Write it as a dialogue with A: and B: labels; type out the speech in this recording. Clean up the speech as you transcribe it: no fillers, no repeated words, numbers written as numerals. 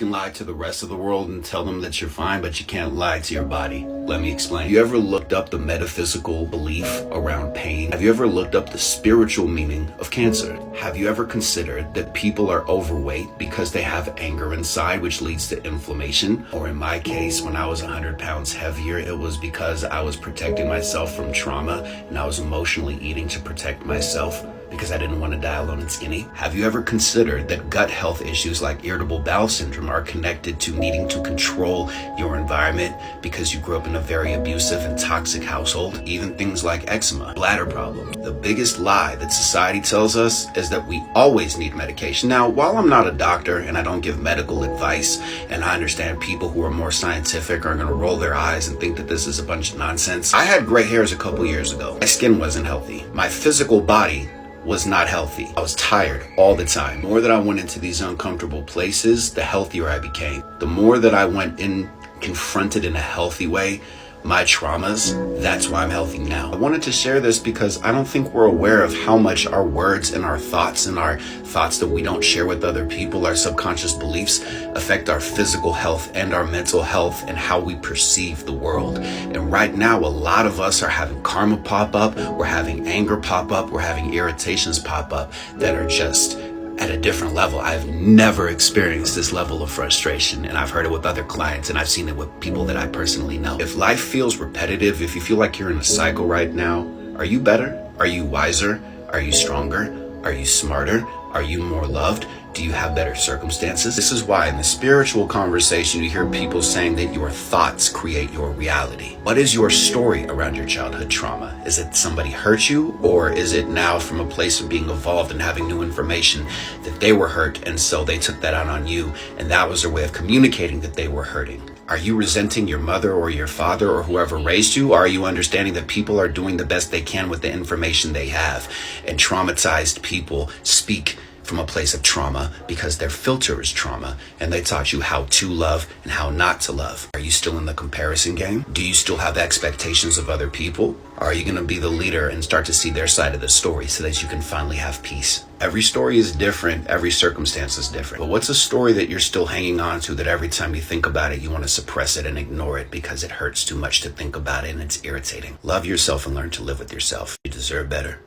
A: You can lie to the rest of the world and tell them that you're fine, but you can't lie to your body. Let me explain. You ever looked up the metaphysical belief around pain? Have you ever looked up the spiritual meaning of cancer? Have you ever considered that people are overweight because they have anger inside, which leads to inflammation? Or in my case, when I was 100 pounds heavier, it was because I was protecting myself from trauma and I was emotionally eating to protect myself because I didn't want to die alone and skinny. Have you ever considered that gut health issues like irritable bowel syndrome are connected to needing to control your environment because you grew up in a very abusive and toxic household? Even things like eczema, bladder problems. The biggest lie that society tells us is that we always need medication. Now, while I'm not a doctor and I don't give medical advice, and I understand people who are more scientific are going to roll their eyes and think that this is a bunch of nonsense. I had gray hairs a couple years ago. My skin wasn't healthy. My physical body was not healthy. I was tired all the time. The more that I went into these uncomfortable places, the healthier I became. The more that I went in, confronted in a healthy way, my traumas, that's why I'm healthy now. I wanted to share this because I don't think we're aware of how much our words and our thoughts that we don't share with other people, our subconscious beliefs, affect our physical health and our mental health and how we perceive the world. And right now, a lot of us are having karma pop up, we're having anger pop up, we're having irritations pop up that are just at a different level. I've never experienced this level of frustration, and I've heard it with other clients, and I've seen it with people that I personally know. If life feels repetitive, if you feel like you're in a cycle right now, are you better? Are you wiser? Are you stronger? Are you smarter? Are you more loved? Do you have better circumstances? This is why in the spiritual conversation you hear people saying that your thoughts create your reality. What is your story around your childhood trauma? Is it somebody hurt you, or is it now from a place of being evolved and having new information that they were hurt and so they took that out on you and that was their way of communicating that they were hurting? Are you resenting your mother or your father or whoever raised you? Or are you understanding that people are doing the best they can with the information they have, and traumatized people speak from a place of trauma because their filter is trauma and they taught you how to love and how not to love? Are you still in the comparison game? Do you still have expectations of other people? Or are you going to be the leader and start to see their side of the story so that you can finally have peace? Every story is different. Every circumstance is different. But what's a story that you're still hanging on to that every time you think about it, you want to suppress it and ignore it because it hurts too much to think about it and it's irritating? Love yourself and learn to live with yourself. You deserve better.